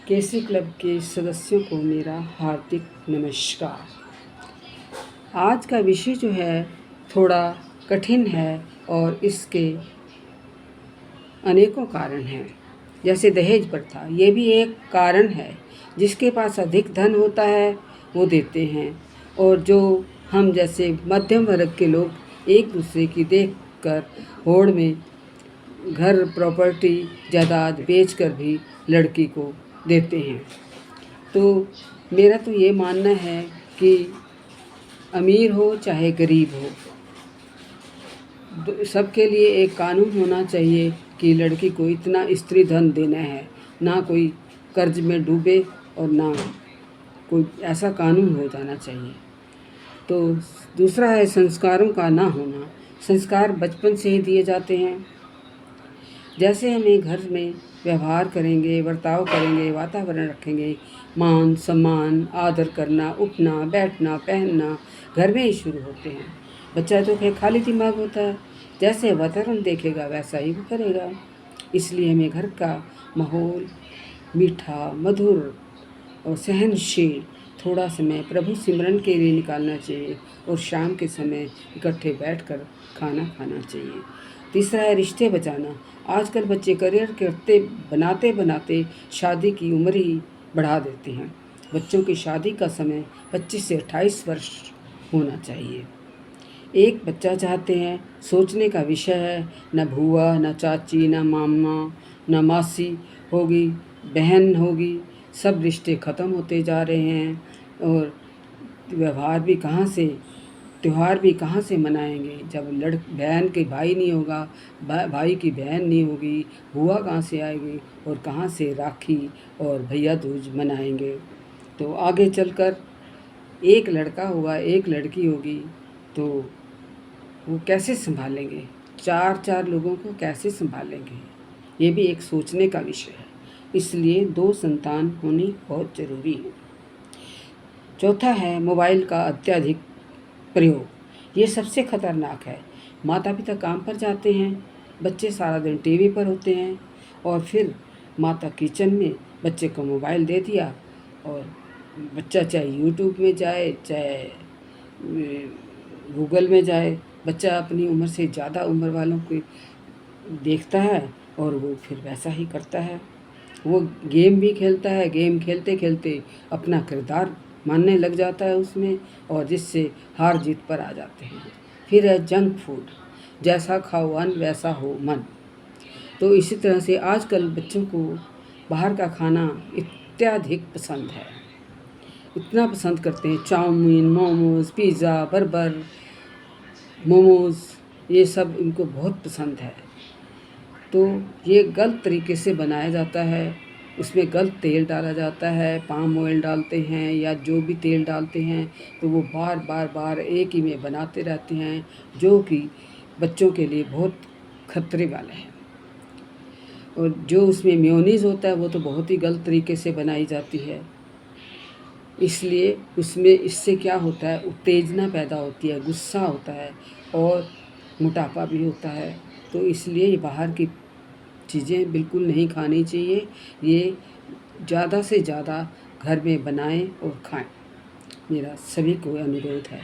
केसी club के सदस्यों को मेरा हार्दिक नमस्कार। आज का विषय जो है थोड़ा कठिन है और इसके अनेकों कारण हैं। जैसे दहेज प्रथा, ये भी एक कारण है। जिसके पास अधिक धन होता है वो देते हैं, और जो हम जैसे मध्यम वर्ग के लोग एक दूसरे की देखकर होड़ में घर प्रॉपर्टी जायदाद बेचकर भी लड़की को देते हैं। तो मेरा तो ये मानना है कि अमीर हो चाहे गरीब हो, सबके लिए एक कानून होना चाहिए कि लड़की को इतना स्त्री धन देना है, ना कोई कर्ज में डूबे और ना कोई, ऐसा कानून हो जाना चाहिए। तो दूसरा है संस्कारों का ना होना। संस्कार बचपन से ही दिए जाते हैं। जैसे हमें घर में व्यवहार करेंगे, बर्ताव करेंगे, वातावरण रखेंगे, मान सम्मान, आदर करना, उठना बैठना पहनना घर में ही शुरू होते हैं। बच्चा तो खाली दिमाग होता है, जैसे वातावरण देखेगा वैसा ही वो करेगा। इसलिए हमें घर का माहौल मीठा, मधुर और सहनशील, थोड़ा समय प्रभु सिमरन के लिए निकालना चाहिए और शाम के समय इकट्ठे बैठकर खाना खाना चाहिए। तीसरा है रिश्ते बचाना। आजकल बच्चे करियर करते बनाते शादी की उम्र ही बढ़ा देते हैं। बच्चों की शादी का समय 25 से 28 वर्ष होना चाहिए। एक बच्चा चाहते हैं, सोचने का विषय है। न भूआ, न चाची, न मामा, न मासी होगी, बहन होगी, सब रिश्ते ख़त्म होते जा रहे हैं। और व्यवहार भी कहाँ से, त्यौहार भी कहाँ से मनाएंगे जब बहन के भाई नहीं होगा, भाई की बहन नहीं होगी, बुआ कहाँ से आएगी और कहाँ से राखी और भैया दूज मनाएंगे। तो आगे चलकर एक लड़का होगा, एक लड़की होगी, तो वो कैसे संभालेंगे, चार लोगों को कैसे संभालेंगे, ये भी एक सोचने का विषय है। इसलिए 2 संतान होनी बहुत ज़रूरी है। चौथा है मोबाइल का अत्यधिक प्रयोग। ये सबसे खतरनाक है। माता पिता काम पर जाते हैं, बच्चे सारा दिन टीवी पर होते हैं, और फिर माता किचन में बच्चे को मोबाइल दे दिया, और बच्चा चाहे यूट्यूब में जाए चाहे गूगल में जाए, बच्चा अपनी उम्र से ज़्यादा उम्र वालों को देखता है और वो फिर वैसा ही करता है। वो गेम भी खेलता है, गेम खेलते खेलते अपना किरदार मानने लग जाता है उसमें, और जिससे हार जीत पर आ जाते हैं। फिर है जंक फूड। जैसा खाओ अन्न वैसा हो मन। तो इसी तरह से आजकल बच्चों को बाहर का खाना अत्यधिक पसंद है। इतना पसंद करते हैं, chow mein, momos, pizza, burger, momos, ये सब इनको बहुत पसंद है। तो ये गलत तरीके से बनाया जाता है, उसमें गलत तेल डाला जाता है, पाम ऑयल डालते हैं या जो भी तेल डालते हैं, तो वो बार एक ही में बनाते रहते हैं, जो कि बच्चों के लिए बहुत खतरे वाला है। और जो उसमें मेयोनीज़ होता है वो तो बहुत ही गलत तरीके से बनाई जाती है। इसलिए उसमें इससे क्या होता है, उत्तेजना पैदा होती है, गुस्सा होता है और मोटापा भी होता है। तो इसलिए ये बाहर की चीज़ें बिल्कुल नहीं खानी चाहिए। ये ज़्यादा से ज़्यादा घर में बनाएं और खाएं, मेरा सभी को अनुरोध है।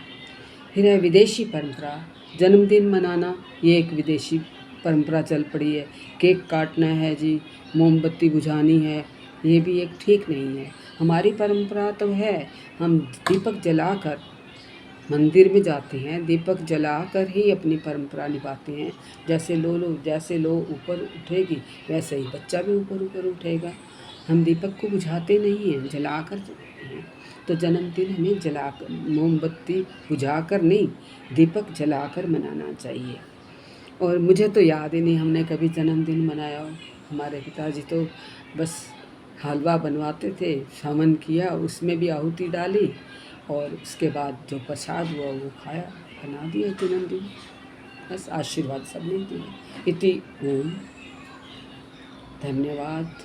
फिर है विदेशी परंपरा। जन्मदिन मनाना, ये एक विदेशी परंपरा चल पड़ी है। केक काटना है जी, मोमबत्ती बुझानी है, ये भी एक ठीक नहीं है। हमारी परंपरा तो है, हम दीपक जलाकर मंदिर में जाते हैं, दीपक जलाकर ही अपनी परंपरा निभाते हैं। जैसे लो ऊपर उठेगी वैसे ही बच्चा भी ऊपर उठेगा। हम दीपक को बुझाते नहीं हैं, जलाकर जलाते हैं। तो जन्मदिन हमें जलाकर, मोमबत्ती बुझाकर नहीं, दीपक जलाकर मनाना चाहिए। और मुझे तो याद ही नहीं हमने कभी जन्मदिन मनाया हो। हमारे पिताजी तो बस हलवा बनवाते थे, हवन किया, उसमें भी आहुति डाली, और उसके बाद जो प्रसाद हुआ वो खाया, बना दिया जन्मदिन, बस आशीर्वाद सब ने दिया। इति ओम। धन्यवाद।